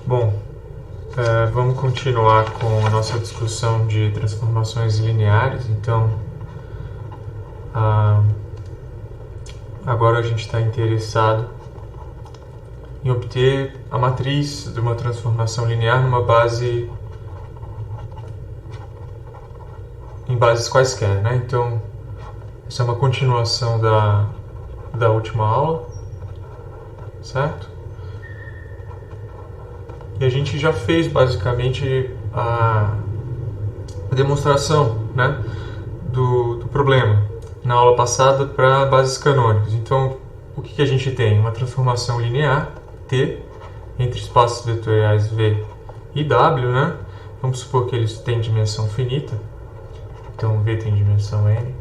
Bom, vamos continuar com a nossa discussão de transformações lineares. Então, agora a gente está interessado em obter a matriz de uma transformação linear em bases quaisquer, né? Então, essa é uma continuação da última aula, certo? E a gente já fez basicamente a demonstração, né, do problema na aula passada para bases canônicas. Então, o que a gente tem? Uma transformação linear T entre espaços vetoriais V e W, né? Vamos supor que eles têm dimensão finita. Então, V tem dimensão N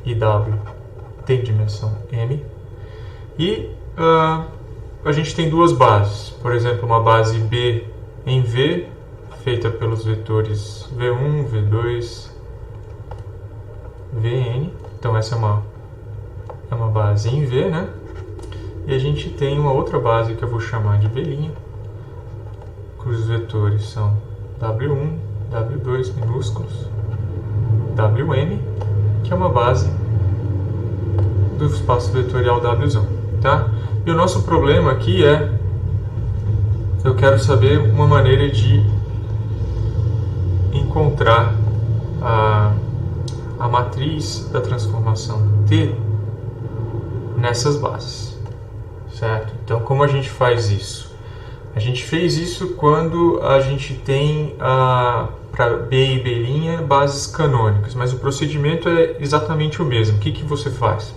e W tem dimensão M. E a gente tem duas bases. Por exemplo, uma base B em V, feita pelos vetores V1, V2, Vn. Então, essa é uma base em V, né? E a gente tem uma outra base que eu vou chamar de B', cujos vetores são W1, W2 minúsculos, Wm, que é uma base do espaço vetorial W, tá? E o nosso problema aqui eu quero saber uma maneira de encontrar a matriz da transformação T nessas bases, certo? Então, como a gente faz isso? A gente fez isso quando a gente tem para B e B' bases canônicas, mas o procedimento é exatamente o mesmo. O que você faz?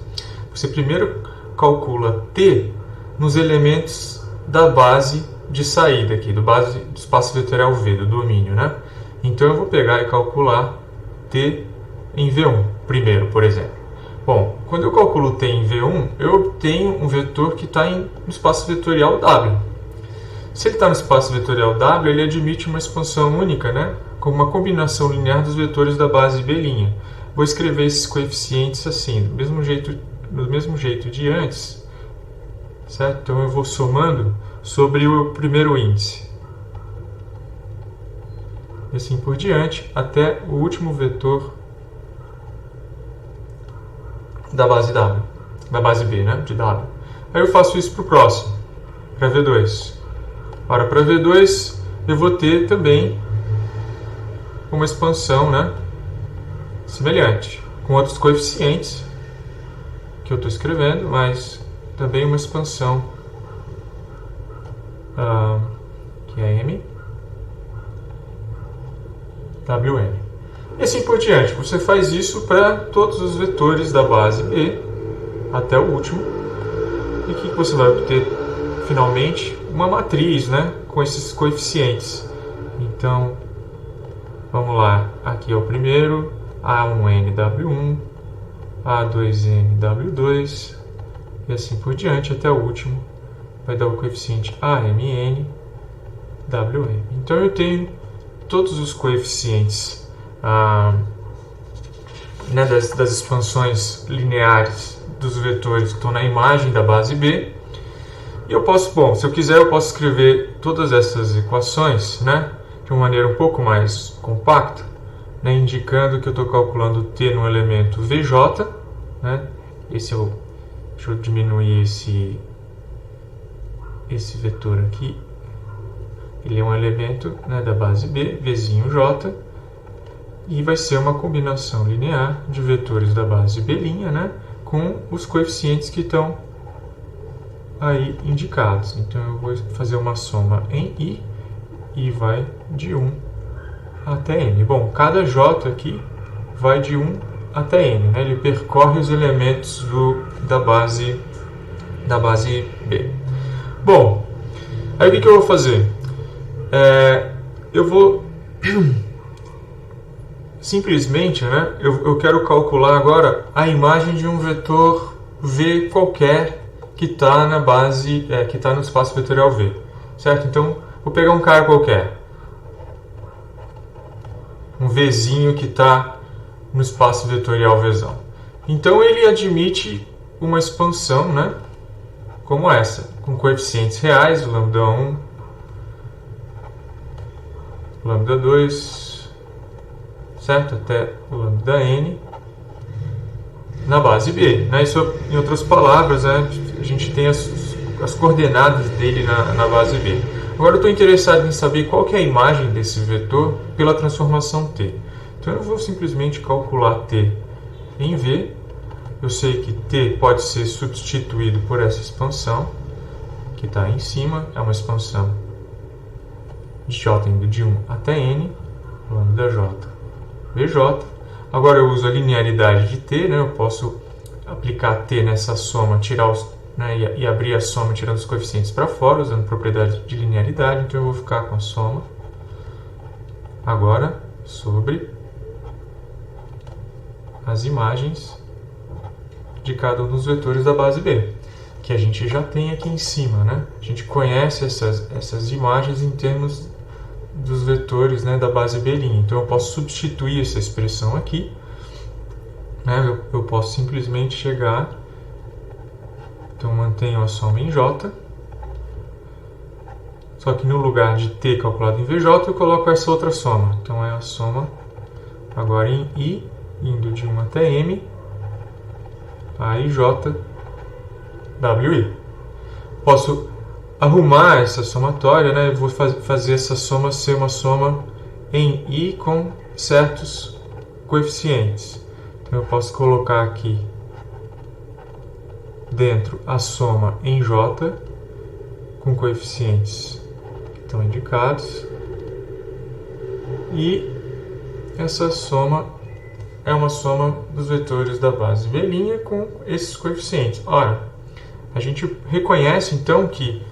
Você primeiro calcula T nos elementos da base de saída aqui, do espaço vetorial V, do domínio, né? Então eu vou pegar e calcular T em V1 primeiro, por exemplo. Bom, quando eu calculo T em V1, eu obtenho um vetor que está no espaço vetorial W. Se ele está no espaço vetorial W, ele admite uma expansão única, né? Como uma combinação linear dos vetores da base B'. Vou escrever esses coeficientes assim, do mesmo jeito de antes, certo? Então eu vou somando sobre o primeiro índice. E assim por diante, até o último vetor da base W, da base B, né? De W. Aí eu faço isso para o próximo, para V2. Ora, para V2 eu vou ter também uma expansão, né? Semelhante, com outros coeficientes que eu estou escrevendo, mas também uma expansão que é M, Wm. E assim por diante. Você faz isso para todos os vetores da base B até o último. E o que você vai obter finalmente? Uma matriz, né, com esses coeficientes. Então, vamos lá. Aqui é o primeiro, A1n W1, A2n W2 e assim por diante até o último. Vai dar o coeficiente AMN WM. Então eu tenho todos os coeficientes né, das expansões lineares dos vetores que estão na imagem da base B. E eu posso, bom, se eu quiser, eu posso escrever todas essas equações, né, de uma maneira um pouco mais compacta, né, indicando que eu estou calculando T no elemento VJ, né, deixa eu diminuir esse vetor aqui. Ele é um elemento, né, da base B, Vzinho J, e vai ser uma combinação linear de vetores da base B', né, com os coeficientes que estão aí indicados. Então eu vou fazer uma soma em I e vai de 1 até N. Bom, cada J aqui vai de 1 até N, né? Ele percorre os elementos da base B. Bom, aí o que eu vou fazer? Eu vou simplesmente, né, eu quero calcular agora a imagem de um vetor V qualquer que está na base, que está no espaço vetorial V, certo? Então, vou pegar um cara qualquer, um Vzinho que está no espaço vetorial Vzão. Então, ele admite uma expansão, né, como essa, com coeficientes reais, o lambda 1, o lambda 2, certo? Até o lambda n na base B. Né? Isso, em outras palavras, né? A gente tem as coordenadas dele na base B. Agora eu estou interessado em saber qual que é a imagem desse vetor pela transformação t. Então eu vou simplesmente calcular t em v. Eu sei que t pode ser substituído por essa expansão, que está em cima, é uma expansão de j indo de 1 até n, lambda j, bj. Agora eu uso a linearidade de t, né? Eu posso aplicar t nessa soma, tirar e abrir a soma tirando os coeficientes para fora, usando propriedade de linearidade. Então eu vou ficar com a soma agora sobre as imagens de cada um dos vetores da base B, que a gente já tem aqui em cima, né? A gente conhece essas imagens em termos dos vetores, né, da base B'. Então eu posso substituir essa expressão aqui, né? Eu posso simplesmente chegar, então mantenho a soma em J, só que no lugar de t calculado em VJ eu coloco essa outra soma. Então é a soma agora em I, indo de 1 até M, a IJ WI. Posso arrumar essa somatória, né? Eu vou fazer essa soma ser uma soma em I com certos coeficientes. Então eu posso colocar aqui dentro a soma em J com coeficientes que estão indicados, e essa soma é uma soma dos vetores da base B' com esses coeficientes. Ora, a gente reconhece então que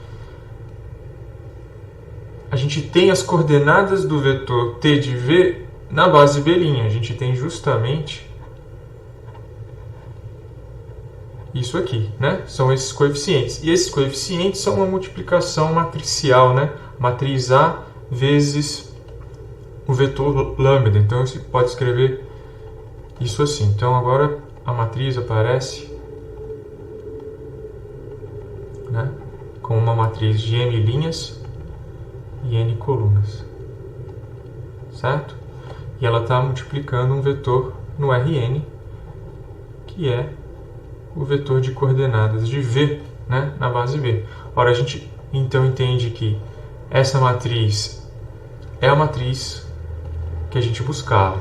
a gente tem as coordenadas do vetor t de v na base B'. A gente tem justamente isso aqui, né? São esses coeficientes. E esses coeficientes são uma multiplicação matricial, né? Matriz A vezes o vetor lambda. Então você pode escrever isso assim. Então agora a matriz aparece, né, com uma matriz de m linhas e n colunas, certo? E ela está multiplicando um vetor no Rn, que é o vetor de coordenadas de V, né, na base B. Ora, a gente então entende que essa matriz é a matriz que a gente buscava.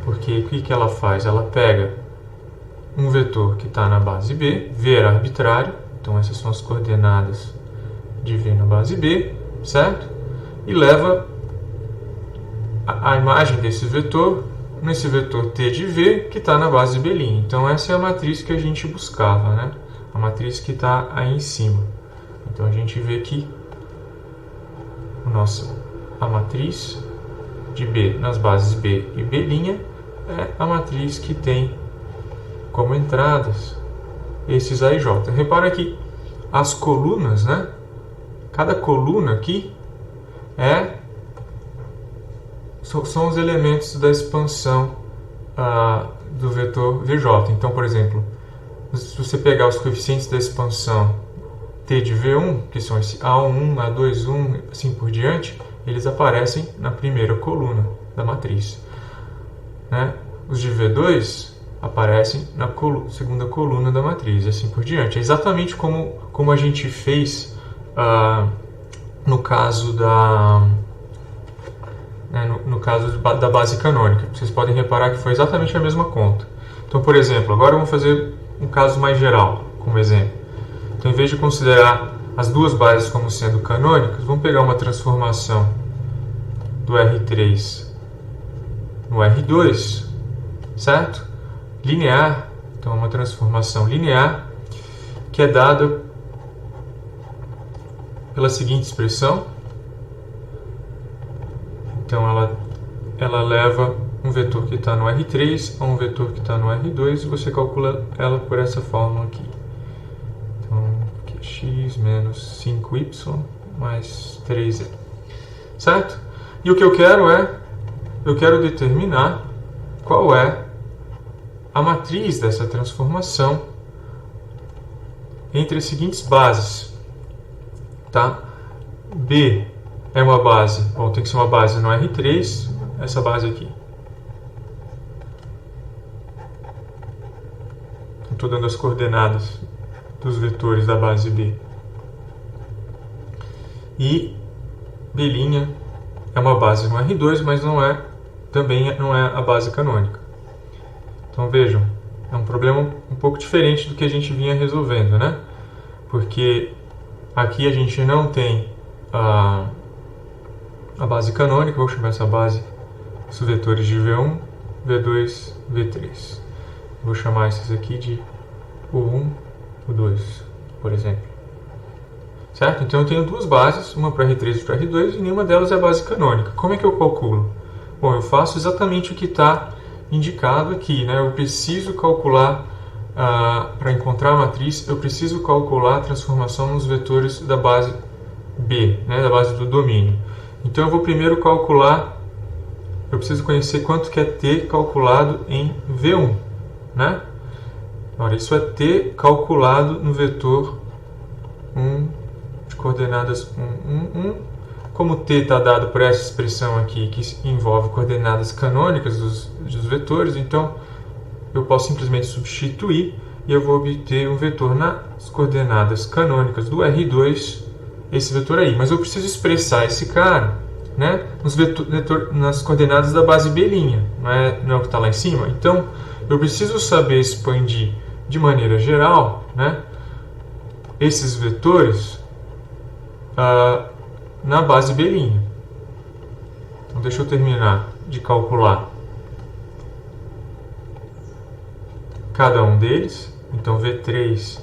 Porque o que ela faz? Ela pega um vetor que está na base B, V era arbitrário, então essas são as coordenadas de V na base B, certo? E leva a imagem desse vetor nesse vetor t de v que está na base B'. Então essa é a matriz que a gente buscava, né? A matriz que está aí em cima. Então a gente vê que a matriz de B nas bases B e B' é a matriz que tem como entradas esses A e J. Repara que as colunas, né? Cada coluna aqui são os elementos da expansão do vetor VJ. Então, por exemplo, se você pegar os coeficientes da expansão t de V1, que são esse A1, A2, assim por diante, eles aparecem na primeira coluna da matriz, né? Os de V2 aparecem na segunda coluna da matriz, e assim por diante. É exatamente como a gente fez no caso da base canônica. Vocês podem reparar que foi exatamente a mesma conta. Então, por exemplo, agora vamos fazer um caso mais geral, como exemplo. Então, em vez de considerar as duas bases como sendo canônicas, vamos pegar uma transformação do R3 no R2, certo? Linear, então uma transformação linear, que é dada pela seguinte expressão. Então ela leva um vetor que está no R3 a um vetor que está no R2 e você calcula ela por essa fórmula aqui. Então, aqui é x menos 5y mais 3e. Certo? E o que eu quero determinar qual é a matriz dessa transformação entre as seguintes bases, tá? B é uma base, bom, tem que ser uma base no R3, essa base aqui. Estou dando as coordenadas dos vetores da base B. E B' é uma base no R2, mas também não é a base canônica. Então vejam, é um problema um pouco diferente do que a gente vinha resolvendo, né? Porque aqui a gente não tem a base canônica, vou chamar essa base os vetores de V1, V2, V3. Vou chamar esses aqui de U1, U2, por exemplo. Certo? Então eu tenho duas bases, uma para R3 e para R2, e nenhuma delas é a base canônica. Como é que eu calculo? Bom, eu faço exatamente o que está indicado aqui, né? Eu preciso calcular, para encontrar a matriz, eu preciso calcular a transformação nos vetores da base B, né? Da base do domínio. Então eu vou primeiro calcular, eu preciso conhecer quanto que é T calculado em V1, né? Agora, isso é T calculado no vetor 1 de coordenadas 1, 1, 1. Como T está dado por essa expressão aqui, que envolve coordenadas canônicas dos vetores, então eu posso simplesmente substituir e eu vou obter um vetor nas coordenadas canônicas do R2, esse vetor aí. Mas eu preciso expressar esse cara, né, nas coordenadas da base B', não é o que está lá em cima? Então, eu preciso saber expandir de maneira geral, né, esses vetores na base B'. Então, deixa eu terminar de calcular cada um deles. Então, V3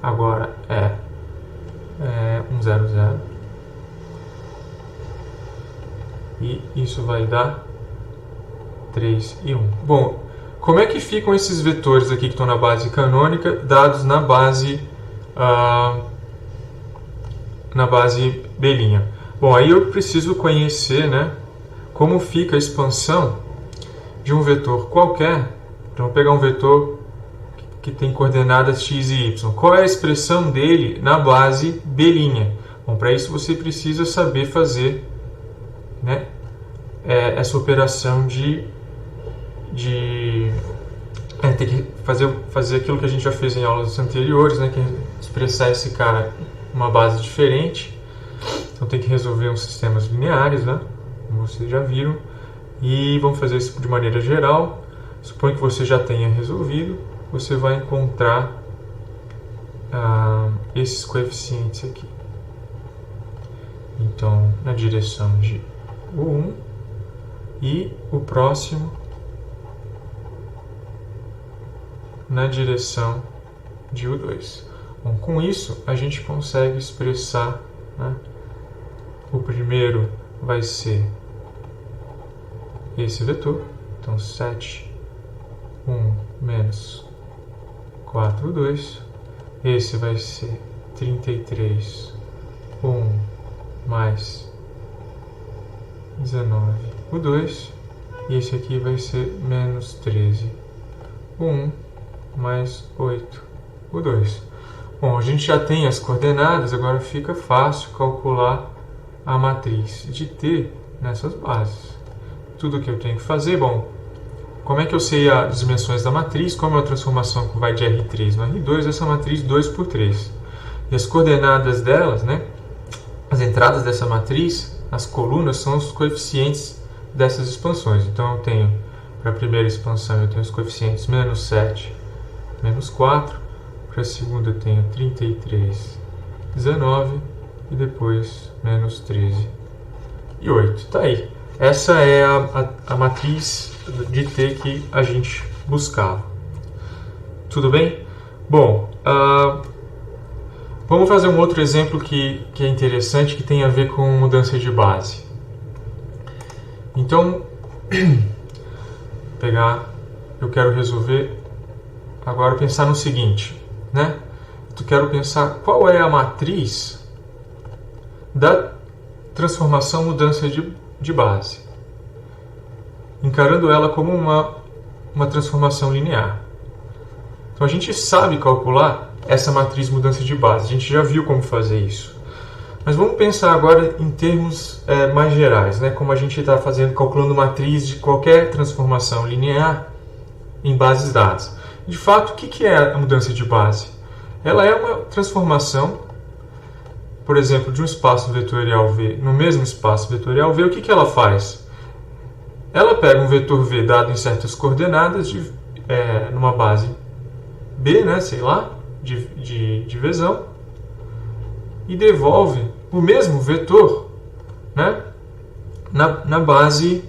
agora é 1, 0, 0. E isso vai dar 3 e 1. Bom, como é que ficam esses vetores aqui que estão na base canônica, dados na base B'? Bom, aí eu preciso conhecer, né, como fica a expansão de um vetor qualquer. Então, vou pegar um vetor que tem coordenadas x e y. Qual é a expressão dele na base B'? Bom, para isso você precisa saber fazer, né, essa operação tem que fazer aquilo que a gente já fez em aulas anteriores, né, que é expressar esse cara numa base diferente. Então tem que resolver uns sistemas lineares, né, como vocês já viram, e vamos fazer isso de maneira geral. Suponho que você já tenha resolvido, você vai encontrar esses coeficientes aqui. Então, na direção de U1 e o próximo na direção de U2. Bom, com isso, a gente consegue expressar, né, o primeiro vai ser esse vetor, então 7, 1 menos 4, 2. Esse vai ser 33, 1 mais 19, o 2. E esse aqui vai ser menos 13, 1 mais 8, o 2. Bom, a gente já tem as coordenadas, agora fica fácil calcular a matriz de T nessas bases. Tudo que eu tenho que fazer, bom, como é que eu sei as dimensões da matriz? Como é a transformação que vai de R3 no R2, essa matriz 2 por 3. E as coordenadas delas, né, as entradas dessa matriz, as colunas, são os coeficientes dessas expansões. Então eu tenho, para a primeira expansão, eu tenho os coeficientes menos 7, menos 4. Para a segunda eu tenho 33, 19. E depois menos 13 e 8. Está aí. Essa é a matriz de T que a gente buscava. Tudo bem? Bom, vamos fazer um outro exemplo que é interessante, que tem a ver com mudança de base. Então, eu quero resolver agora, pensar no seguinte, né? Eu quero pensar qual é a matriz da transformação mudança de base, encarando ela como uma transformação linear. Então a gente sabe calcular essa matriz mudança de base. A gente já viu como fazer isso. Mas vamos pensar agora em termos mais gerais, né? Como a gente está calculando matriz de qualquer transformação linear em bases dadas. De fato, o que é a mudança de base? Ela é uma transformação, por exemplo, de um espaço vetorial V no mesmo espaço vetorial V. O que ela faz? Ela pega um vetor V dado em certas coordenadas numa base B, né, sei lá, de Vzão, e devolve o mesmo vetor, né, uma base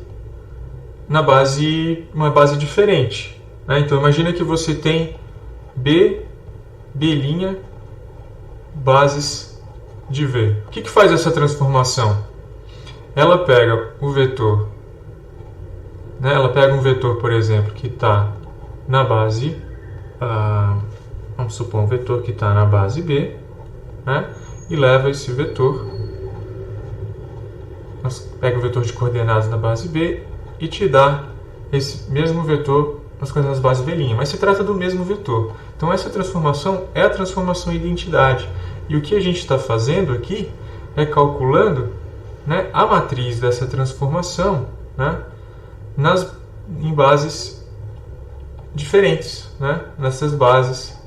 diferente. Né? Então imagina que você tem B, B', bases de V. O que faz essa transformação? Ela pega o vetor, né? Ela pega um vetor, por exemplo, que está na base, vamos supor um vetor que está na base B, né? E leva esse vetor, pega o vetor de coordenadas na base B e te dá esse mesmo vetor nas coordenadas base B', mas se trata do mesmo vetor. Então essa transformação é a transformação identidade. E o que a gente está fazendo aqui é calculando, né, a matriz dessa transformação, né, em bases diferentes, né, nessas bases,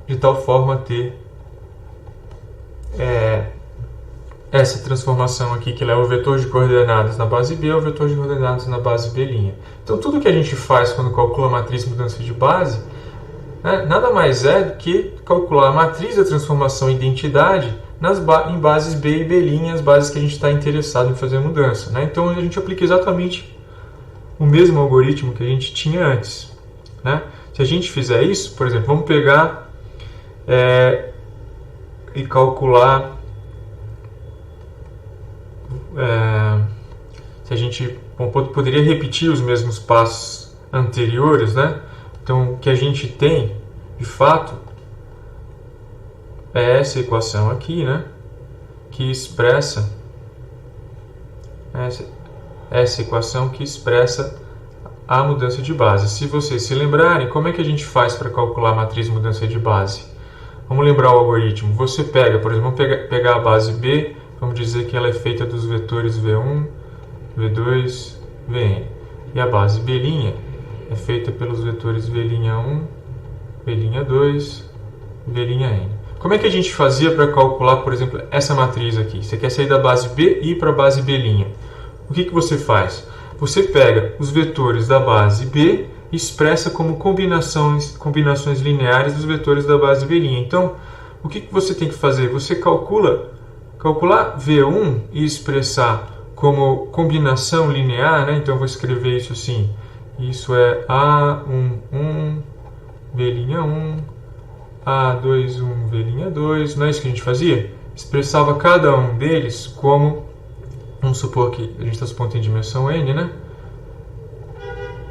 de tal forma a ter essa transformação aqui que leva o vetor de coordenadas na base B ao vetor de coordenadas na base B'. Então tudo que a gente faz quando calcula a matriz mudança de base, né, nada mais é do que calcular a matriz da transformação identidade em bases B e B', as bases que a gente está interessado em fazer a mudança. Né? Então a gente aplica exatamente o mesmo algoritmo que a gente tinha antes. Né? Se a gente fizer isso, por exemplo, vamos pegar e calcular se a gente poderia repetir os mesmos passos anteriores, né? Então o que a gente tem de fato é essa equação aqui, né? Que expressa essa equação que expressa a mudança de base. Se vocês se lembrarem, como é que a gente faz para calcular a matriz mudança de base? Vamos lembrar o algoritmo. Você pega, por exemplo, vamos pegar a base B, vamos dizer que ela é feita dos vetores V1, V2, Vn. E a base B' é feita pelos vetores V'1, V'2, V'n. Como é que a gente fazia para calcular, por exemplo, essa matriz aqui? Você quer sair da base B e ir para a base B'. O que você faz? Você pega os vetores da base B e expressa como combinações lineares dos vetores da base B'. Então, o que você tem que fazer? Você calcular V1 e expressar como combinação linear, né? Então eu vou escrever isso assim. Isso é A11, V'1, A21, V'2. Não é isso que a gente fazia? Expressava cada um deles como, vamos supor que a gente está supondo em dimensão n, né?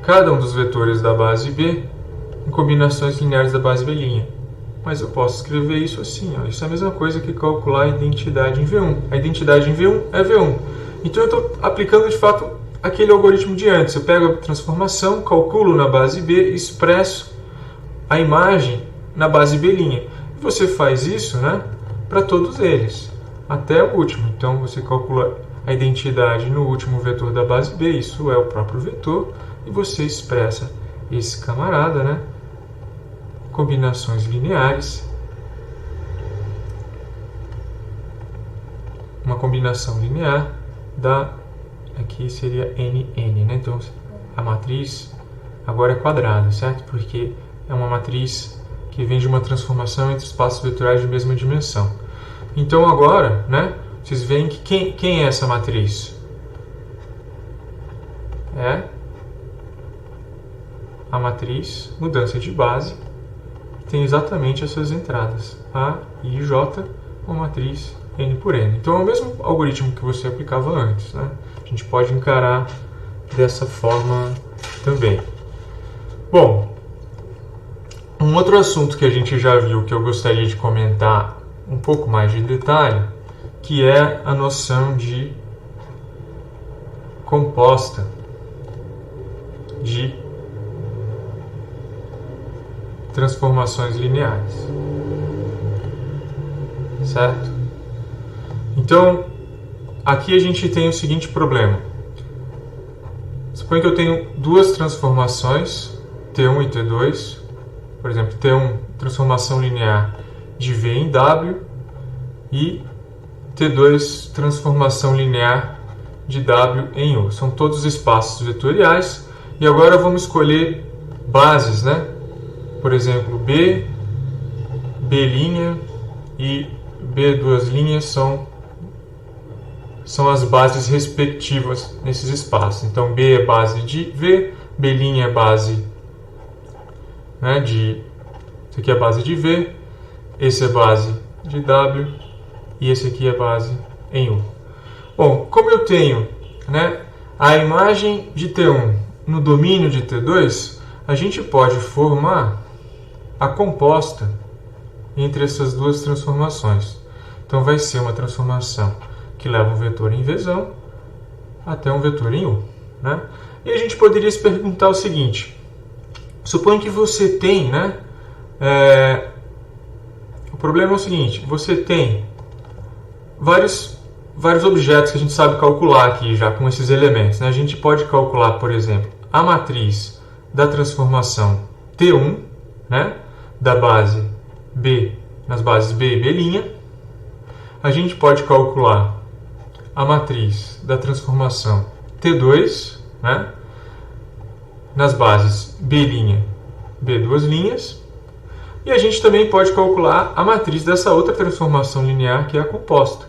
Cada um dos vetores da base B em combinações lineares da base B'. Mas eu posso escrever isso assim, ó. Isso é a mesma coisa que calcular a identidade em V1. A identidade em V1 é V1. Então eu estou aplicando de fato aquele algoritmo de antes. Eu pego a transformação, calculo na base B, expresso a imagem na base B'. E você faz isso, né, para todos eles, até o último. Então você calcula a identidade no último vetor da base B, isso é o próprio vetor, e você expressa esse camarada, né, combinações lineares, uma combinação linear aqui seria NN, né? Então a matriz agora é quadrada, certo? Porque é uma matriz que vem de uma transformação entre espaços vetoriais de mesma dimensão. Então agora, né, vocês veem que quem é essa matriz? É a matriz mudança de base, tem exatamente essas entradas, A, I e J, uma matriz N por N. Então é o mesmo algoritmo que você aplicava antes, né? A gente pode encarar dessa forma também. Bom, um outro assunto que a gente já viu que eu gostaria de comentar um pouco mais de detalhe, que é a noção de composta transformações lineares. Certo? Então, aqui a gente tem o seguinte problema. Suponha que eu tenho duas transformações, T1 e T2. Por exemplo, T1, transformação linear de V em W, e T2, transformação linear de W em U. São todos espaços vetoriais. E agora vamos escolher bases, né? Por exemplo, B, B' e B duas linhas são as bases respectivas nesses espaços. Então, B é base de V, B' é base, né, de... Esse aqui é base de V, esse é base de W e esse aqui é base em U. Bom, como eu tenho, né, a imagem de T1 no domínio de T2, a gente pode formar a composta entre essas duas transformações. Então vai ser uma transformação que leva um vetor em Vzão até um vetor em U, né? E a gente poderia se perguntar o seguinte: suponha que você tem, né? O problema é o seguinte: você tem vários objetos que a gente sabe calcular aqui já com esses elementos, né? A gente pode calcular, por exemplo, a matriz da transformação T1, né? Da base B, nas bases B e B'. A gente pode calcular a matriz da transformação T2, né? Nas bases B', B duas linhas. E a gente também pode calcular a matriz dessa outra transformação linear, que é a composta.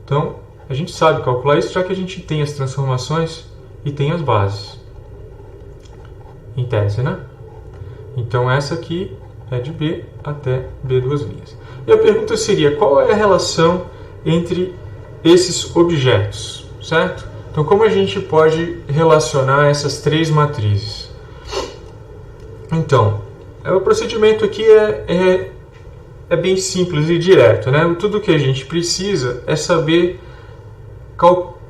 Então, a gente sabe calcular isso, já que a gente tem as transformações e tem as bases. Em tese, né? Então, essa aqui é de B até B duas linhas. E a pergunta seria: qual é a relação entre esses objetos, certo? Então, como a gente pode relacionar essas três matrizes? Então, o procedimento aqui é bem simples e direto, né? Tudo que a gente precisa é saber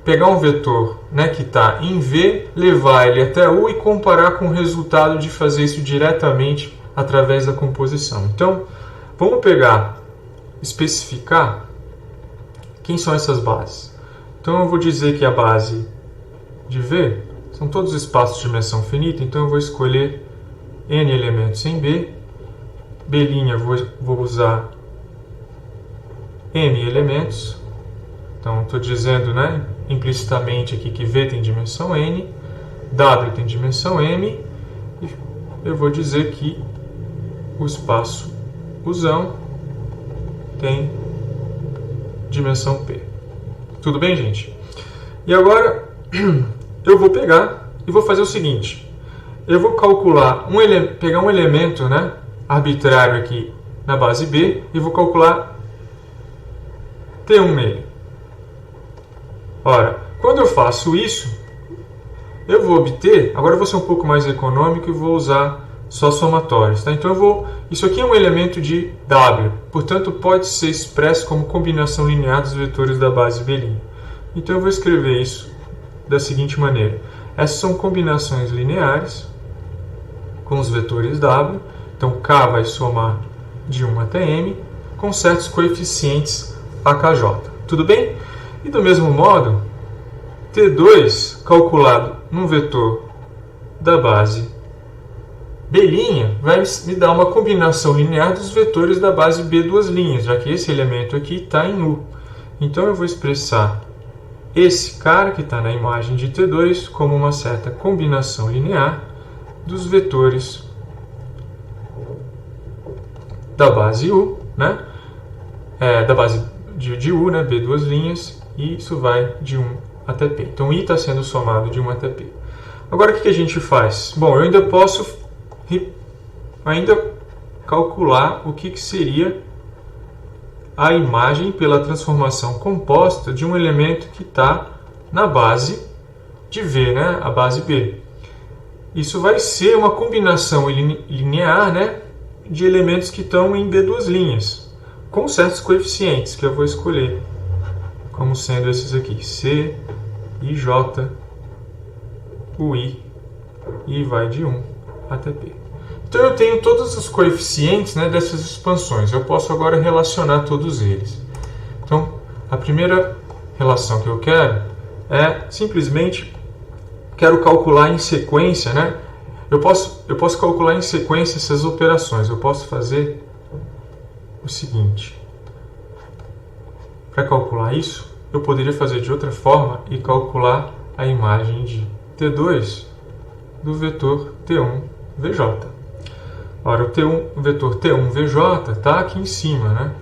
pegar um vetor, né, que está em V, levar ele até U e comparar com o resultado de fazer isso diretamente através da composição. Então, vamos especificar quem são essas bases. Então, eu vou dizer que a base de V são todos os espaços de dimensão finita, então eu vou escolher N elementos em B, B' vou usar M elementos. Então, estou dizendo, né, implicitamente aqui que V tem dimensão N, W tem dimensão M, e eu vou dizer que o espaço Uzão tem dimensão P. Tudo bem, gente? E agora eu vou pegar e vou fazer o seguinte: eu vou calcular pegar um elemento, né, arbitrário aqui na base B e vou calcular T1 nele. Ora, quando eu faço isso, eu vou obter, agora eu vou ser um pouco mais econômico e vou usar só somatórios, tá? Então isso aqui é um elemento de W, portanto pode ser expresso como combinação linear dos vetores da base B'. Então eu vou escrever isso da seguinte maneira: essas são combinações lineares com os vetores W, então K vai somar de 1 até M, com certos coeficientes AKJ. Tudo bem? E do mesmo modo, T2 calculado num vetor da base B' vai me dar uma combinação linear dos vetores da base B duas linhas, já que esse elemento aqui está em U. Então eu vou expressar esse cara que está na imagem de T2 como uma certa combinação linear dos vetores da base U, né? Da base de U, né? B duas linhas, e isso vai de 1 até P. Então, I está sendo somado de 1 até P. Agora, o que a gente faz? Bom, eu ainda posso calcular o que seria a imagem pela transformação composta de um elemento que está na base de V, né? A base B. Isso vai ser uma combinação linear, né, de elementos que estão em B duas linhas, com certos coeficientes que eu vou escolher, como sendo esses aqui: C, I, J, UI, e vai de 1 até P. Então eu tenho todos os coeficientes, né, dessas expansões. Eu posso agora relacionar todos eles. Então, a primeira relação que eu quero é simplesmente quero calcular em sequência, né? Eu posso calcular em sequência essas operações. Eu posso fazer o seguinte. Para calcular isso, eu poderia fazer de outra forma e calcular a imagem de T2 do vetor T1 VJ. Ora, o vetor T1 VJ está aqui em cima, né?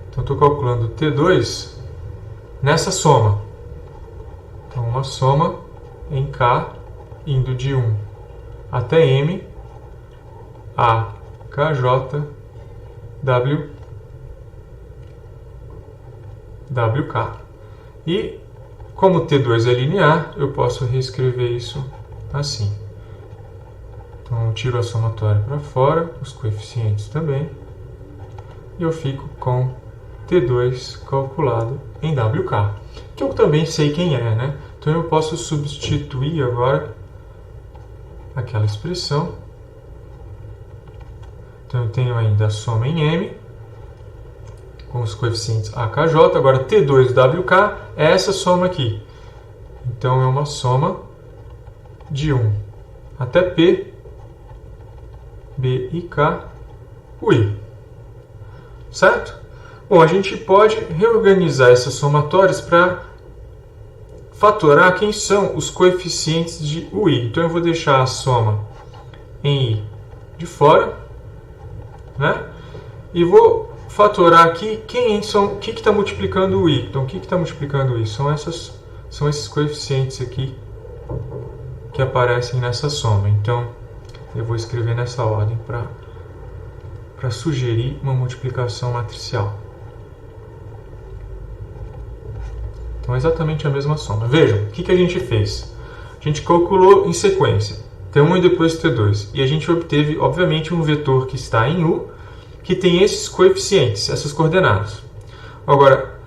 Então, estou calculando T2 nessa soma. Então, uma soma em K indo de 1 até M a KJ WK. E, como T2 é linear, eu posso reescrever isso assim. Então, eu tiro a somatória para fora, os coeficientes também, e eu fico com T2 calculado em WK, que eu também sei quem é, né? Então, eu posso substituir agora aquela expressão. Então, eu tenho ainda a soma em M, com os coeficientes AKJ. Agora, T2WK é essa soma aqui. Então, é uma soma de 1 até P, B e K, UI. Certo? Bom, a gente pode reorganizar essas somatórias para fatorar quem são os coeficientes de UI. Então, eu vou deixar a soma em I de fora, né? E vou fatorar aqui o que está multiplicando o I. Então, o que está multiplicando o I? São esses coeficientes aqui que aparecem nessa soma. Então, eu vou escrever nessa ordem para sugerir uma multiplicação matricial. Então, é exatamente a mesma soma. Vejam, o que a gente fez? A gente calculou em sequência T1 e depois T2. E a gente obteve, obviamente, um vetor que está em U, que tem esses coeficientes, essas coordenadas. Agora,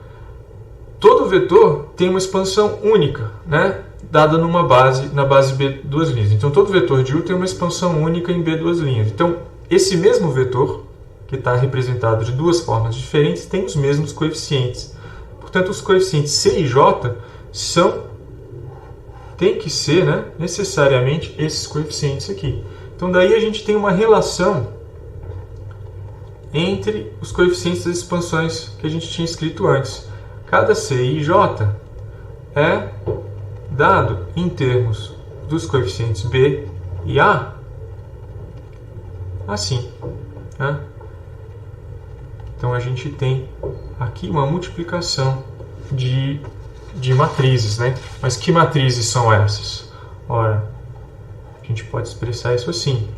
todo vetor tem uma expansão única, né? Dada na base B duas linhas. Então, todo vetor de U tem uma expansão única em B duas linhas. Então, esse mesmo vetor, que está representado de duas formas diferentes, tem os mesmos coeficientes. Portanto, os coeficientes C e J tem que ser, né, necessariamente esses coeficientes aqui. Então, daí a gente tem uma relação entre os coeficientes das expansões que a gente tinha escrito antes. Cada C e J é dado em termos dos coeficientes B e A assim, né? Então, a gente tem aqui uma multiplicação de matrizes, né? Mas que matrizes são essas? Ora, a gente pode expressar isso assim.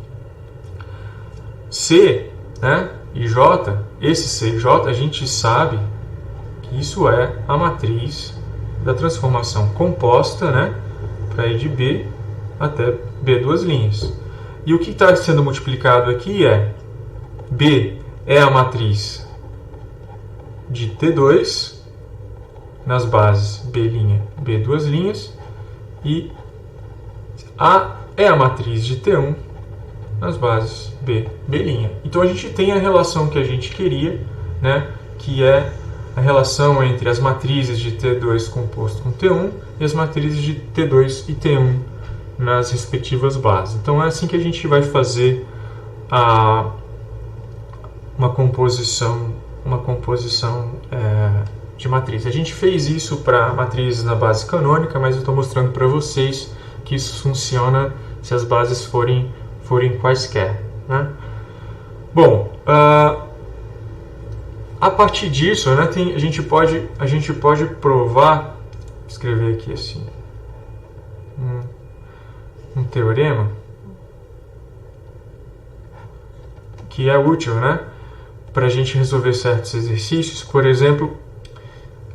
C, né, e J, esse C e J, a gente sabe que isso é a matriz da transformação composta, né, para ir de B até B duas linhas. E o que está sendo multiplicado aqui é B é a matriz de T2 nas bases B', B duas linhas, e A é a matriz de T1 nas bases B, B'. Então a gente tem a relação que a gente queria, né, que é a relação entre as matrizes de T2 composto com T1 e as matrizes de T2 e T1 nas respectivas bases. Então é assim que a gente vai fazer uma composição de matriz. A gente fez isso para matrizes na base canônica, mas eu estou mostrando para vocês que isso funciona se as bases forem quaisquer, né? Bom, a partir disso, né, a gente pode provar, escrever aqui assim, um teorema que é útil, né, para a gente resolver certos exercícios. Por exemplo,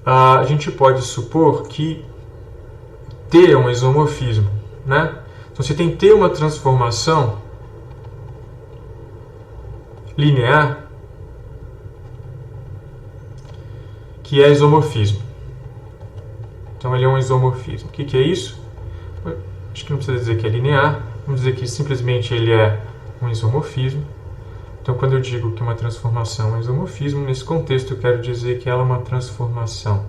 a gente pode supor que T é um isomorfismo, né? Então, se tem T uma transformação linear, que é isomorfismo. Então, ele é um isomorfismo. O que é isso? Acho que não precisa dizer que é linear. Vamos dizer que simplesmente ele é um isomorfismo. Então, quando eu digo que uma transformação é um isomorfismo, nesse contexto eu quero dizer que ela é uma transformação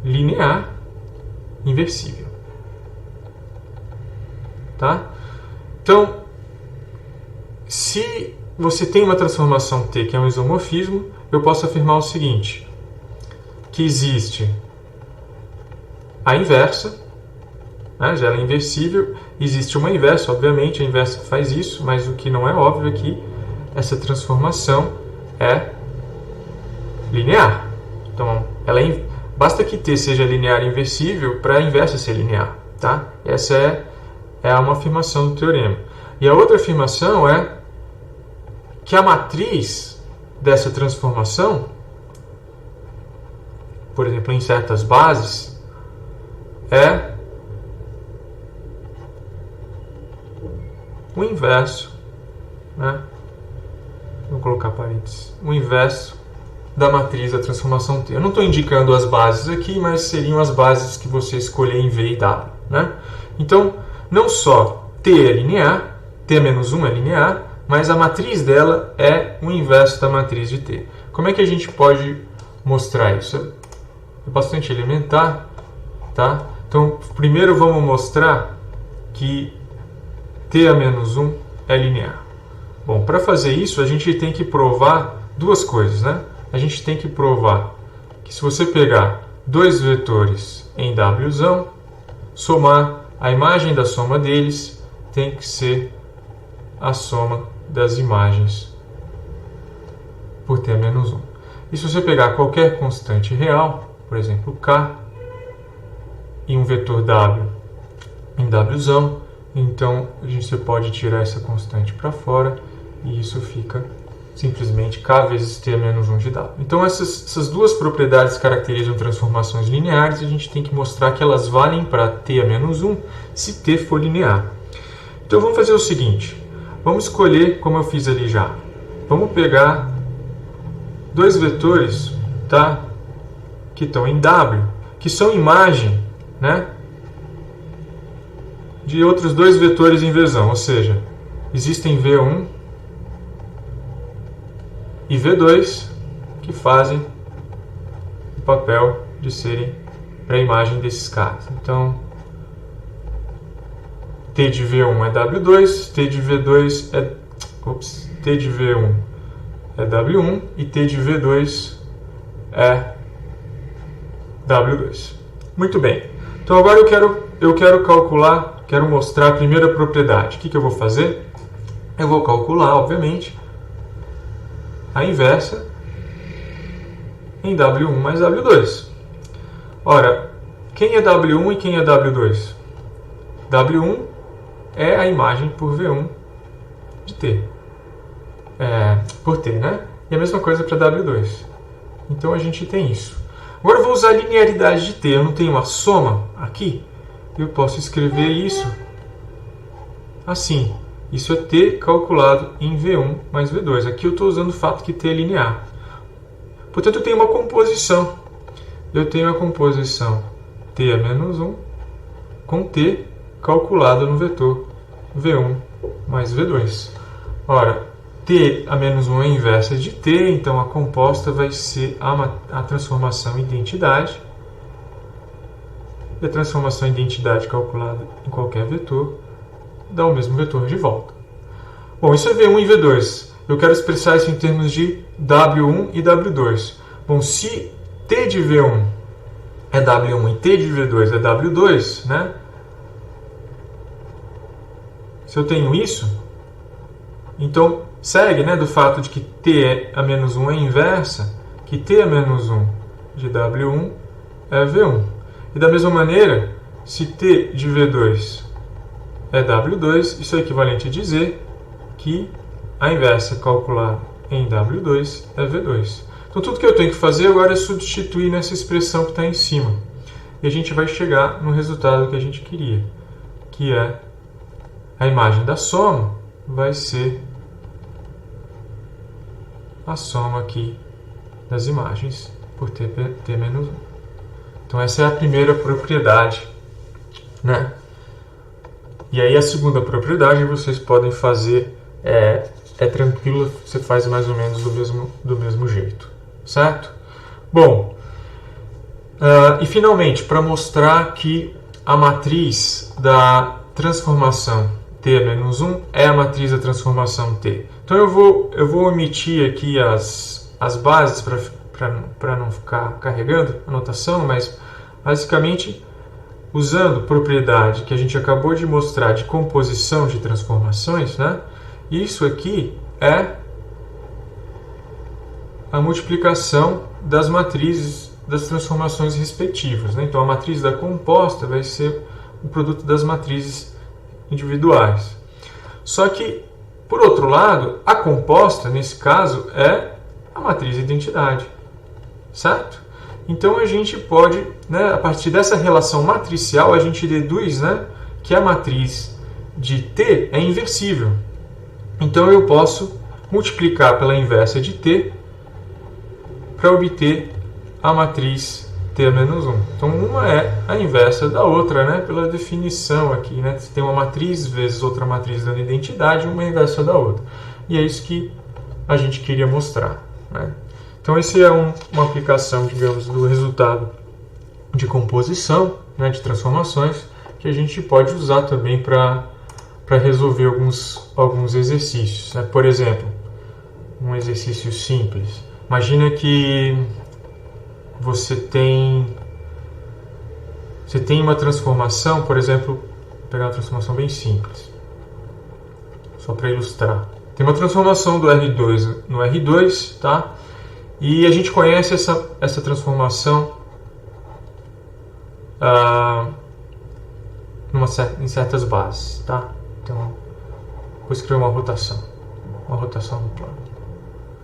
linear inversível. Tá? Então, se você tem uma transformação T que é um isomorfismo, eu posso afirmar o seguinte, que existe a inversa, né, já ela é inversível, existe uma inversa, obviamente a inversa faz isso, mas o que não é óbvio é que essa transformação é linear. Então, basta que T seja linear e inversível para a inversa ser linear. Tá? Essa é uma afirmação do teorema. E a outra afirmação é que a matriz dessa transformação, por exemplo, em certas bases, é o inverso, né? Vou colocar parênteses. O inverso da matriz da transformação T. Eu não estou indicando as bases aqui, mas seriam as bases que você escolher em V e W, né? Então, não só T é linear, T-1 é linear, mas a matriz dela é o inverso da matriz de T. Como é que a gente pode mostrar isso? É bastante elementar, tá? Então, primeiro vamos mostrar que T-1 é linear. Bom, para fazer isso, a gente tem que provar duas coisas, né? A gente tem que provar que se você pegar dois vetores em W, somar a imagem da soma deles tem que ser a soma das imagens por T-1. E se você pegar qualquer constante real, por exemplo, K, e um vetor W em W, então você pode tirar essa constante para fora e isso fica simplesmente K vezes T-1 de W. Então essas duas propriedades caracterizam transformações lineares e a gente tem que mostrar que elas valem para T-1 se T for linear. Então vamos fazer o seguinte, vamos escolher como eu fiz ali já. Vamos pegar dois vetores, tá, que estão em W, que são imagem, né, de outros dois vetores em V, ou seja, existem V1 e V2 que fazem o papel de serem para a imagem desses caras. Então, T de V1 é W2, T de V2 é T de V1 é W1 e T de V2 é W2. Muito bem. Então agora eu quero calcular, quero mostrar a primeira propriedade. O que eu vou fazer? Eu vou calcular, obviamente, a inversa em W1 mais W2. Ora, quem é W1 e quem é W2? W1 é a imagem por V1 de T. Por T, né? E a mesma coisa para W2. Então a gente tem isso. Agora eu vou usar a linearidade de T. Eu não tenho uma soma aqui. Eu posso escrever isso assim. Isso é T calculado em V1 mais V2. Aqui eu estou usando o fato que T é linear. Portanto, eu tenho uma composição. Eu tenho a composição T é menos 1 com T calculado no vetor V1 mais V2. Ora, T a menos 1 é a inversa de T, então a composta vai ser a transformação em identidade. E a transformação em identidade calculada em qualquer vetor dá o mesmo vetor de volta. Bom, isso é V1 e V2. Eu quero expressar isso em termos de W1 e W2. Bom, se T de V1 é W1 e T de V2 é W2, né? Se eu tenho isso, então segue, né, do fato de que T a menos 1 é inversa, que T a menos 1 de W1 é V1. E da mesma maneira, se T de V2 é W2, isso é equivalente a dizer que a inversa calculada em W2 é V2. Então tudo que eu tenho que fazer agora é substituir nessa expressão que está em cima. E a gente vai chegar no resultado que a gente queria, que é a imagem da soma vai ser a soma aqui das imagens por T menos 1. Então essa é a primeira propriedade, né, E aí a segunda propriedade vocês podem fazer, é tranquilo, você faz mais ou menos do mesmo jeito, certo? Bom, e finalmente, para mostrar que a matriz da transformação T-1 é a matriz da transformação T. Então eu vou omitir aqui as bases para não ficar carregando a notação, mas basicamente usando propriedade que a gente acabou de mostrar de composição de transformações, né? Isso aqui é a multiplicação das matrizes das transformações respectivas, né? Então a matriz da composta vai ser o produto das matrizes individuais. Só que, por outro lado, a composta, nesse caso, é a matriz de identidade, certo? Então a gente pode, né, a partir dessa relação matricial, a gente deduz, né, que a matriz de T é inversível. Então eu posso multiplicar pela inversa de T para obter a matriz T-1. Então uma é a inversa da outra, né, pela definição aqui, né? Você tem uma matriz vezes outra matriz dando identidade, uma é inversa da outra. E é isso que a gente queria mostrar, né? Então, esse é uma aplicação, digamos, do resultado de composição, né, de transformações, que a gente pode usar também para resolver alguns exercícios, né? Por exemplo, um exercício simples. Imagina que você tem uma transformação, por exemplo, vou pegar uma transformação bem simples, só para ilustrar. Tem uma transformação do R2 no R2, tá? E a gente conhece essa transformação em certas bases, tá? Então, vou escrever uma rotação no plano.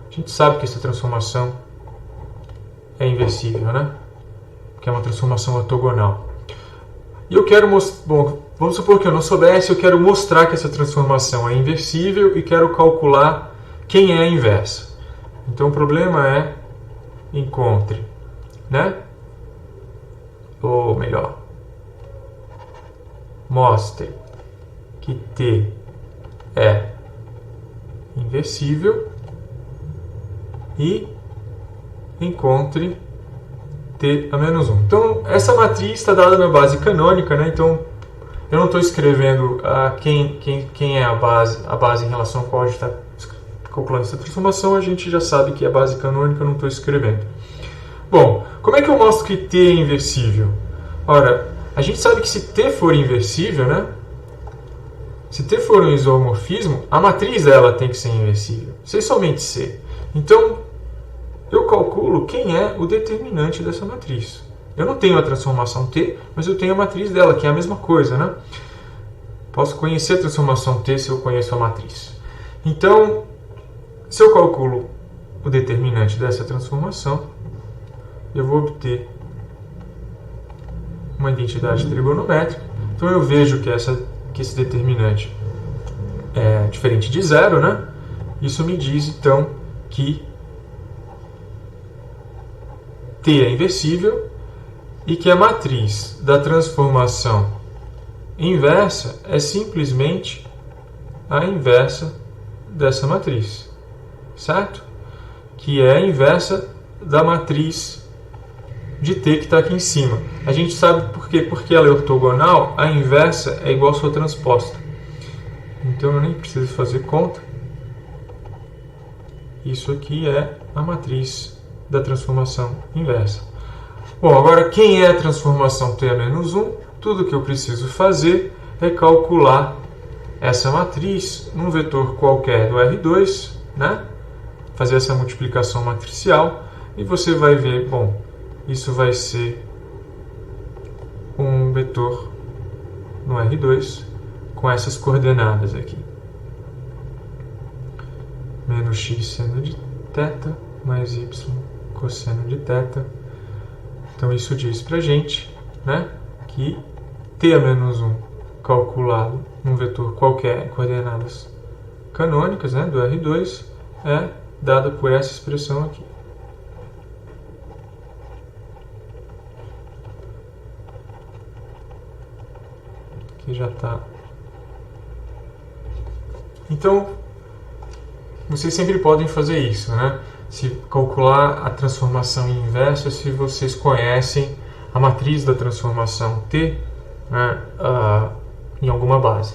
A gente sabe que essa transformação é inversível, né? Que é uma transformação ortogonal. E eu quero mostrar, bom, vamos supor que eu não soubesse, eu quero mostrar que essa transformação é inversível e quero calcular quem é a inversa. Então o problema é encontre, né? Ou melhor, mostre que T é inversível e encontre T a menos 1. Então essa matriz está dada na base canônica, né? Então eu não estou escrevendo quem é a base em relação ao qual a gente está calculando essa transformação, a gente já sabe que é a base canônica, eu não estou escrevendo. Bom, como é que eu mostro que T é inversível? Ora, a gente sabe que se T for inversível, né? Se T for um isomorfismo, a matriz dela tem que ser inversível, se somente C. Então, eu calculo quem é o determinante dessa matriz. Eu não tenho a transformação T, mas eu tenho a matriz dela, que é a mesma coisa, né? Posso conhecer a transformação T se eu conheço a matriz. Então, se eu calculo o determinante dessa transformação, eu vou obter uma identidade trigonométrica. Então eu vejo que esse determinante é diferente de zero, né? Isso me diz então que T é inversível e que a matriz da transformação inversa é simplesmente a inversa dessa matriz, certo? Que é a inversa da matriz de T que está aqui em cima. A gente sabe por quê? Porque ela é ortogonal, a inversa é igual à sua transposta. Então eu nem preciso fazer conta. Isso aqui é a matriz da transformação inversa. Bom, agora quem é a transformação T a menos 1? Tudo que eu preciso fazer é calcular essa matriz num vetor qualquer do R2, né? Fazer essa multiplicação matricial e você vai ver, bom, isso vai ser um vetor no R2 com essas coordenadas aqui. Menos x seno de θ mais y cosseno de θ. Então isso diz pra gente, né, que T a menos 1 calculado num vetor qualquer, coordenadas canônicas, né, do R2, é dada por essa expressão aqui. Que já está Então, vocês sempre podem fazer isso, né? Se calcular a transformação inversa, se vocês conhecem a matriz da transformação T, né, em alguma base,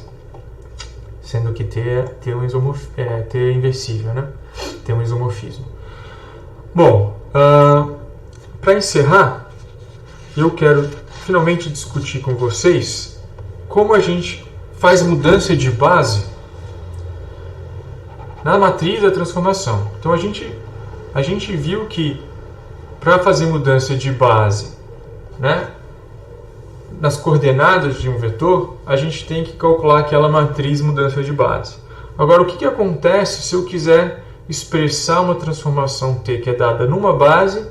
sendo que T é inversível, né? Tem um isomorfismo. Bom, para encerrar, eu quero finalmente discutir com vocês como a gente faz mudança de base na matriz da transformação. Então a gente viu que para fazer mudança de base, né, nas coordenadas de um vetor, a gente tem que calcular aquela matriz mudança de base. Agora, o que acontece se eu quiser expressar uma transformação T que é dada numa base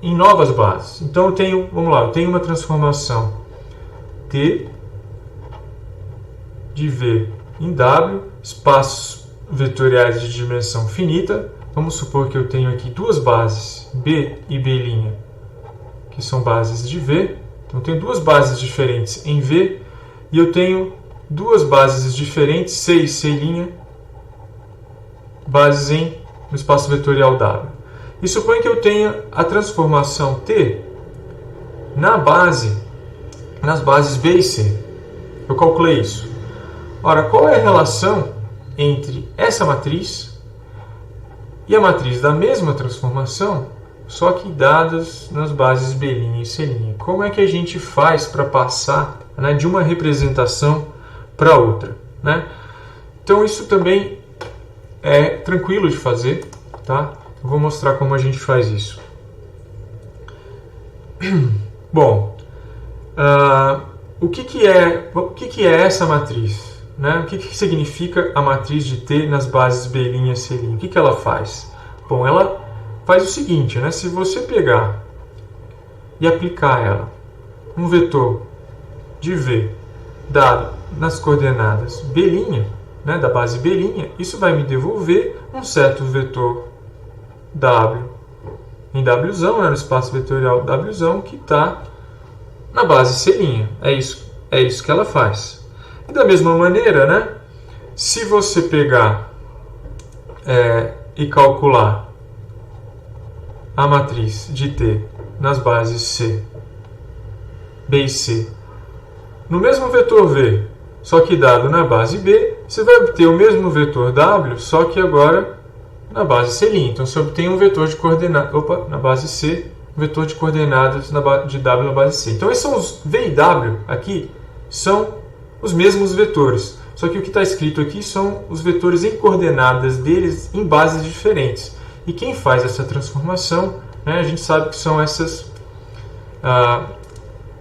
em novas bases? Então eu tenho, vamos lá, eu tenho uma transformação T de V em W, espaços vetoriais de dimensão finita. Vamos supor que eu tenho aqui duas bases, B e B', que são bases de V. Então eu tenho duas bases diferentes em V, e eu tenho duas bases diferentes, C e C', bases no espaço vetorial W. E suponha que eu tenha a transformação T nas bases B e C. Eu calculei isso. Ora, qual é a relação entre essa matriz e a matriz da mesma transformação, só que dadas nas bases B' e C'? Como é que a gente faz para passar, né, de uma representação para outra, né? Então isso também é tranquilo de fazer, tá? Eu vou mostrar como a gente faz isso. Bom, o que é essa matriz? Né? O que significa a matriz de T nas bases B' e C'? O que ela faz? Bom, ela faz o seguinte, né? Se você pegar e aplicar ela um vetor de V dado nas coordenadas B', né, da base B', isso vai me devolver um certo vetor W em Wzão, né, no espaço vetorial Wzão, que está na base C'. É isso que ela faz. E da mesma maneira, né, se você pegar e calcular a matriz de T nas bases C, B e C, no mesmo vetor V, só que dado na base B, você vai obter o mesmo vetor W, só que agora na base C'. Então você obtém um vetor de coordenadas na base C, um vetor de coordenadas de W na base C. Então esses são os V e W aqui, são os mesmos vetores, só que o que está escrito aqui são os vetores em coordenadas deles em bases diferentes. E quem faz essa transformação, né, a gente sabe que são essas...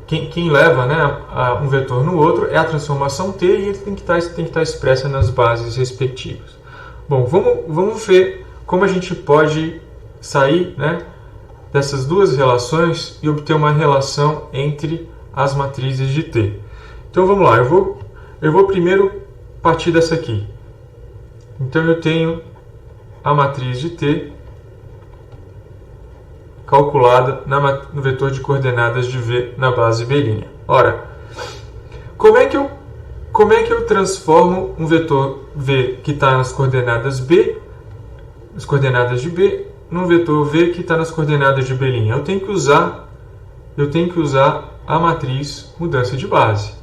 Quem leva, né, um vetor no outro é a transformação T, e ele tem que estar expressa nas bases respectivas. Bom, vamos ver como a gente pode sair, né, dessas duas relações e obter uma relação entre as matrizes de T. Então vamos lá, eu vou primeiro partir dessa aqui. Então eu tenho a matriz de T calculada no vetor de coordenadas de V na base B'. Ora, como é que eu transformo um vetor V que está nas coordenadas B, as coordenadas de B, num vetor V que está nas coordenadas de B'? Eu tenho que usar a matriz mudança de base.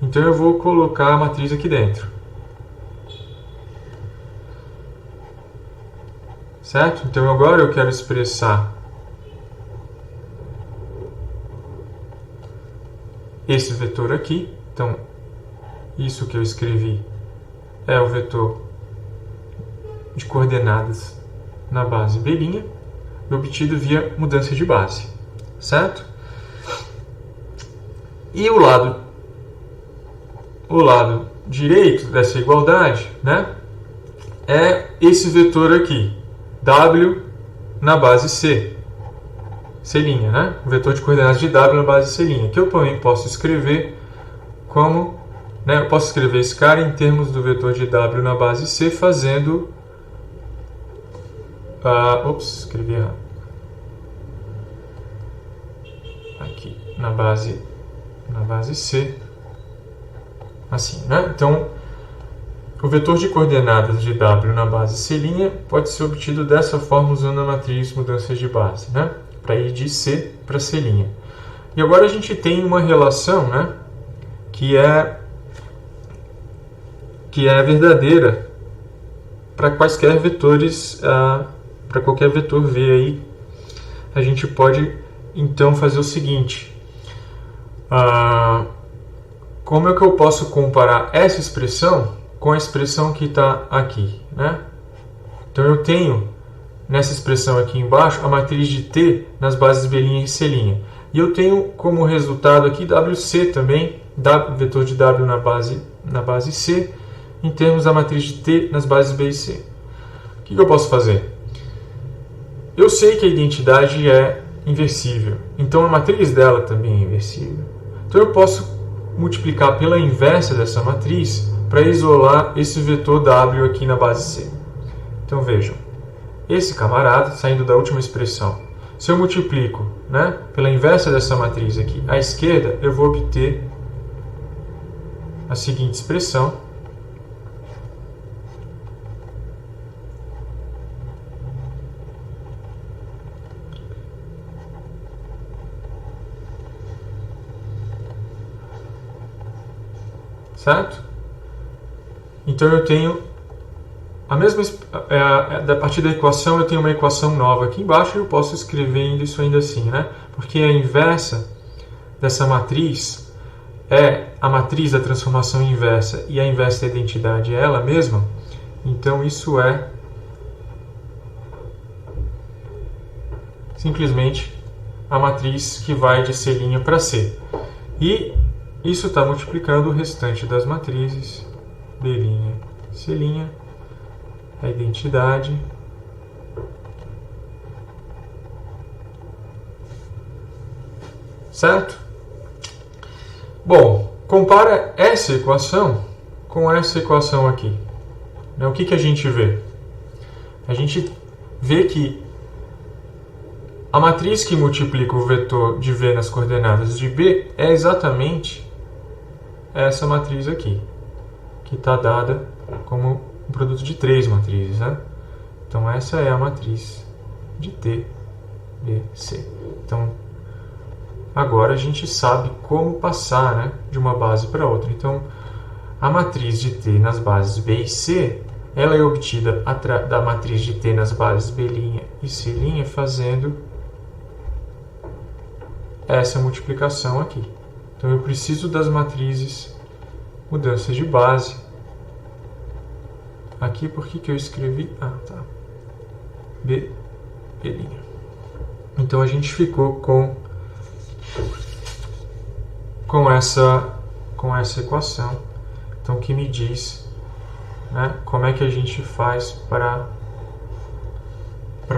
Então eu vou colocar a matriz aqui dentro. Certo? Então agora eu quero expressar esse vetor aqui. Então isso que eu escrevi é o vetor de coordenadas na base B', obtido via mudança de base. Certo? E o lado direito dessa igualdade, né, é esse vetor aqui, W na base C', né, o vetor de coordenadas de W na base C', que eu também posso escrever como, né, eu posso escrever esse cara em termos do vetor de W na base C, fazendo... escrevi errado. Aqui, na base C, assim, né? Então, o vetor de coordenadas de W na base C' pode ser obtido dessa forma usando a matriz mudanças de base, né? Para ir de C para C'. E agora a gente tem uma relação, né? que é verdadeira para quaisquer vetores, para qualquer vetor V aí. A gente pode então fazer o seguinte: como é que eu posso comparar essa expressão com a expressão que está aqui, né? Então eu tenho nessa expressão aqui embaixo a matriz de T nas bases B' e C'. E eu tenho como resultado aqui WC também, vetor de W na base C, em termos da matriz de T nas bases B e C. O que eu posso fazer? Eu sei que a identidade é inversível, então a matriz dela também é inversível. Então eu posso multiplicar pela inversa dessa matriz para isolar esse vetor W aqui na base C. Então vejam, esse camarada, saindo da última expressão, se eu multiplico, né, pela inversa dessa matriz aqui à esquerda, eu vou obter a seguinte expressão. Certo? Então eu tenho a mesma, a partir da equação eu tenho uma equação nova aqui embaixo e eu posso escrever isso ainda assim, né? Porque a inversa dessa matriz é a matriz da transformação inversa e a inversa da identidade é ela mesma. Então isso é simplesmente a matriz que vai de C' para C. E isso está multiplicando o restante das matrizes B', C', a identidade, certo? Bom, compara essa equação com essa equação aqui. O que a gente vê? A gente vê que a matriz que multiplica o vetor de V nas coordenadas de B é exatamente essa matriz aqui, que está dada como um produto de 3 matrizes, né? Então essa é a matriz de T, B, C. Então agora a gente sabe como passar, né, de uma base para outra. Então a matriz de T nas bases B e C, ela é obtida da matriz de T nas bases B' e C' fazendo essa multiplicação aqui. Então eu preciso das matrizes mudanças de base. Aqui, por que eu escrevi? B'. Então a gente ficou com essa equação. Então que me diz, né, como é que a gente faz para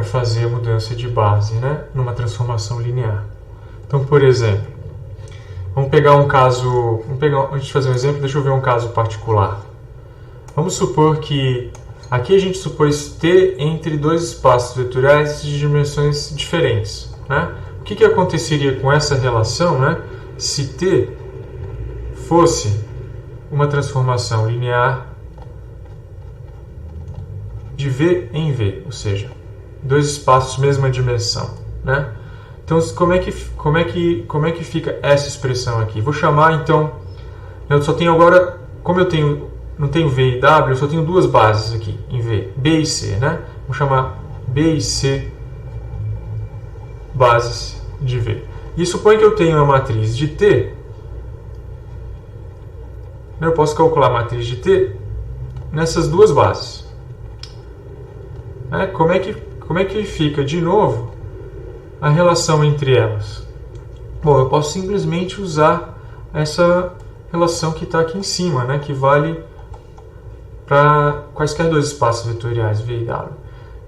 fazer a mudança de base, né, numa transformação linear. Então, por exemplo, vamos pegar um caso, antes de fazer um exemplo, deixa eu ver um caso particular. Vamos supor que aqui a gente supôs T entre dois espaços vetoriais de dimensões diferentes, né? O que aconteceria com essa relação, né, se T fosse uma transformação linear de V em V, ou seja, dois espaços mesma dimensão, né? Então, como é que fica essa expressão aqui? Vou chamar, então, eu só tenho agora, como eu não tenho V e W, eu só tenho duas bases aqui em V, B e C, né? Vou chamar B e C bases de V. E supõe que eu tenho a matriz de T. Eu posso calcular a matriz de T nessas duas bases. Como é que fica, de novo, a relação entre elas? Bom, eu posso simplesmente usar essa relação que está aqui em cima, né, que vale para quaisquer dois espaços vetoriais, V e W.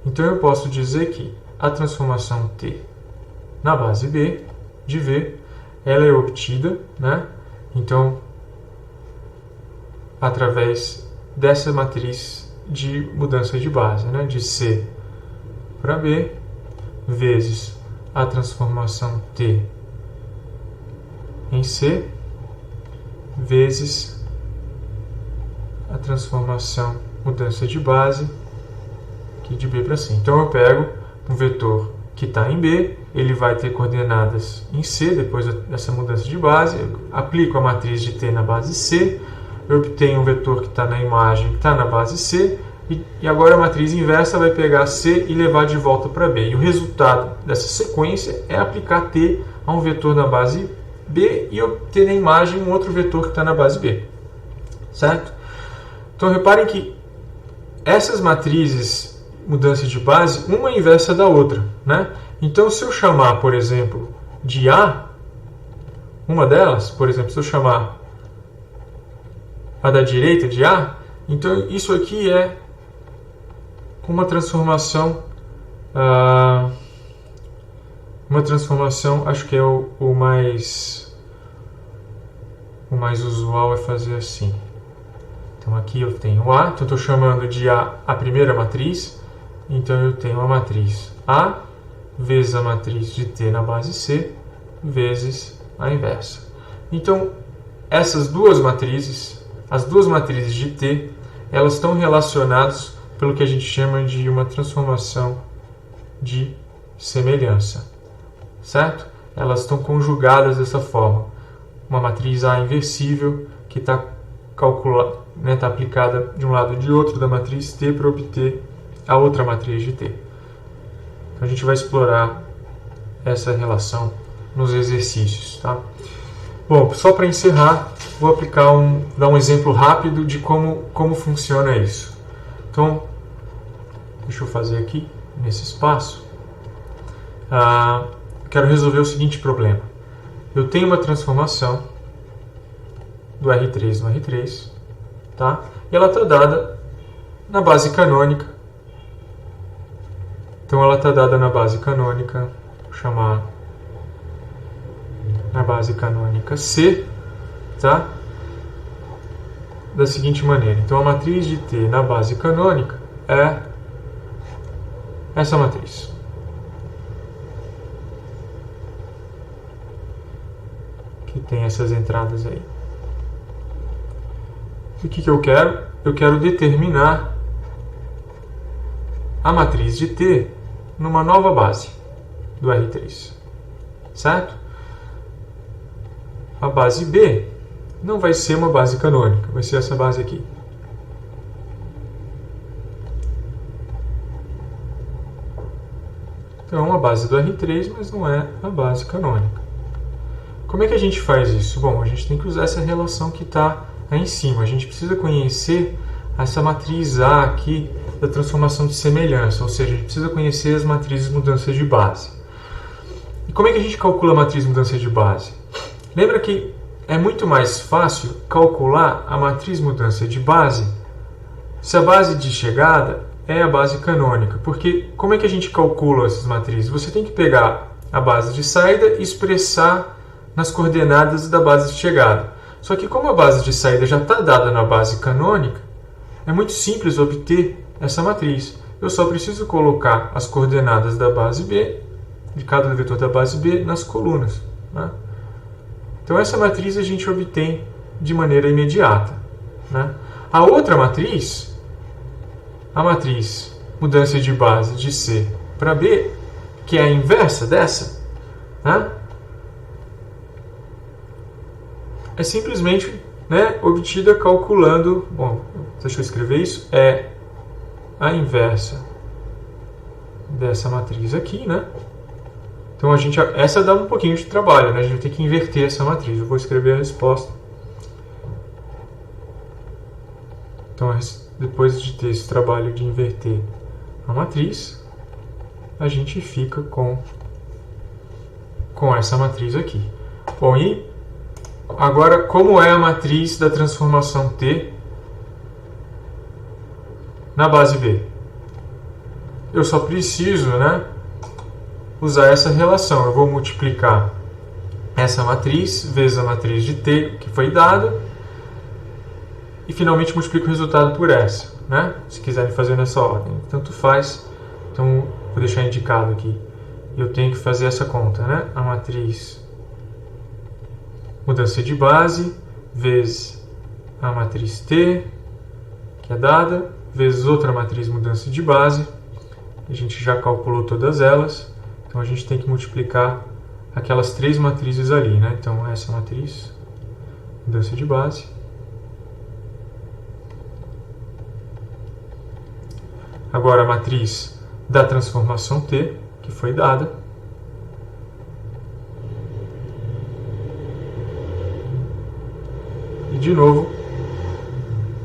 Então eu posso dizer que a transformação T na base B de V, ela é obtida, né, então, através dessa matriz de mudança de base, né, de C para B, vezes a transformação T em C, vezes a transformação mudança de base aqui de B para C. Então eu pego um vetor que está em B, ele vai ter coordenadas em C depois dessa mudança de base, eu aplico a matriz de T na base C, eu obtenho um vetor que está na imagem que está na base C, e agora a matriz inversa vai pegar C e levar de volta para B. E o resultado dessa sequência é aplicar T a um vetor na base B e obter na imagem um outro vetor que está na base B. Certo? Então reparem que essas matrizes mudança de base, uma é inversa da outra, né? Então, se eu chamar, por exemplo, de A, uma delas, por exemplo, se eu chamar a da direita de A, então isso aqui é uma transformação, acho que é o mais usual é fazer assim. Então, aqui eu tenho A, então eu estou chamando de a primeira matriz. Então, eu tenho a matriz A vezes a matriz de T na base C vezes a inversa. Então, essas duas matrizes, as duas matrizes de T, elas estão relacionadas pelo que a gente chama de uma transformação de semelhança. Certo? Elas estão conjugadas dessa forma. Uma matriz A inversível que está tá aplicada de um lado e de outro da matriz T para obter a outra matriz de T. Então, a gente vai explorar essa relação nos exercícios. Tá? Bom, só para encerrar, vou dar um exemplo rápido de como funciona isso. Então, deixa eu fazer aqui, nesse espaço. Quero resolver o seguinte problema. Eu tenho uma transformação do R3 no R3, tá? E ela está dada na base canônica. Então, ela está dada na base canônica, vou chamar a base canônica C, tá? Da seguinte maneira. Então, a matriz de T na base canônica é essa matriz. Que tem essas entradas aí. E o que eu quero? Eu quero determinar a matriz de T numa nova base do R3. Certo? A base B não vai ser uma base canônica, vai ser essa base aqui. Então, a base do R3, mas não é a base canônica. Como é que a gente faz isso? Bom, a gente tem que usar essa relação que está aí em cima. A gente precisa conhecer essa matriz A aqui da transformação de semelhança, ou seja, a gente precisa conhecer as matrizes mudanças de base. E como é que a gente calcula a matriz mudança de base? Lembra que é muito mais fácil calcular a matriz mudança de base se a base de chegada é a base canônica. Porque como é que a gente calcula essas matrizes? Você tem que pegar a base de saída e expressar nas coordenadas da base de chegada. Só que como a base de saída já está dada na base canônica, é muito simples obter essa matriz. Eu só preciso colocar as coordenadas da base B, de cada vetor da base B, nas colunas. Né? Então, essa matriz a gente obtém de maneira imediata. Né? A outra matriz, a matriz mudança de base de C para B, que é a inversa dessa, né? É simplesmente, né, obtida calculando, bom, deixa eu escrever isso, é a inversa dessa matriz aqui, né? Então, essa dá um pouquinho de trabalho, né? A gente vai ter que inverter essa matriz. Eu vou escrever a resposta. Então, depois de ter esse trabalho de inverter a matriz, a gente fica com essa matriz aqui. Bom, e agora, como é a matriz da transformação T na base B? Eu só preciso, né, usar essa relação. Eu vou multiplicar essa matriz vezes a matriz de T que foi dada e finalmente multiplico o resultado por essa. Né? Se quiserem fazer nessa ordem, tanto faz. Então, vou deixar indicado aqui. Eu tenho que fazer essa conta, né? A matriz mudança de base vezes a matriz T que é dada, vezes outra matriz mudança de base. A gente já calculou todas elas, então a gente tem que multiplicar aquelas 3 matrizes ali, né? Então essa matriz, mudança de base, agora a matriz da transformação T, que foi dada, e de novo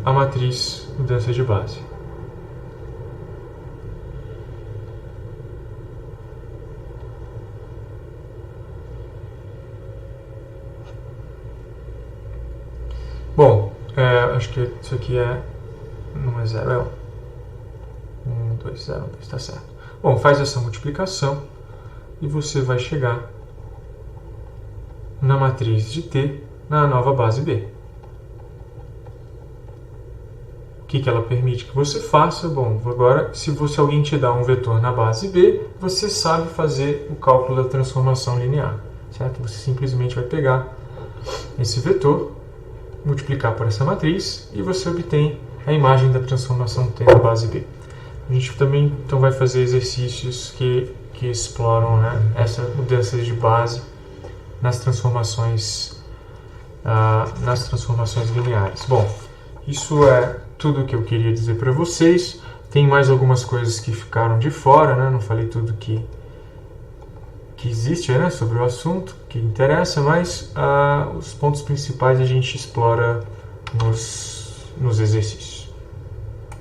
a matriz mudança de base. Bom, acho que isso aqui não é 0, é 1, 2, 0, 2, está certo. Bom, faz essa multiplicação e você vai chegar na matriz de T na nova base B. O que ela permite que você faça? Bom, agora, se alguém te dá um vetor na base B, você sabe fazer o cálculo da transformação linear, certo? Você simplesmente vai pegar esse vetor, multiplicar por essa matriz e você obtém a imagem da transformação T na base B. A gente também então vai fazer exercícios que exploram, né, essa mudança de base nas transformações lineares. Bom, isso é tudo o que eu queria dizer para vocês. Tem mais algumas coisas que ficaram de fora, né? Não falei tudo que existe, né, sobre o assunto, que interessa, mas os pontos principais a gente explora nos exercícios.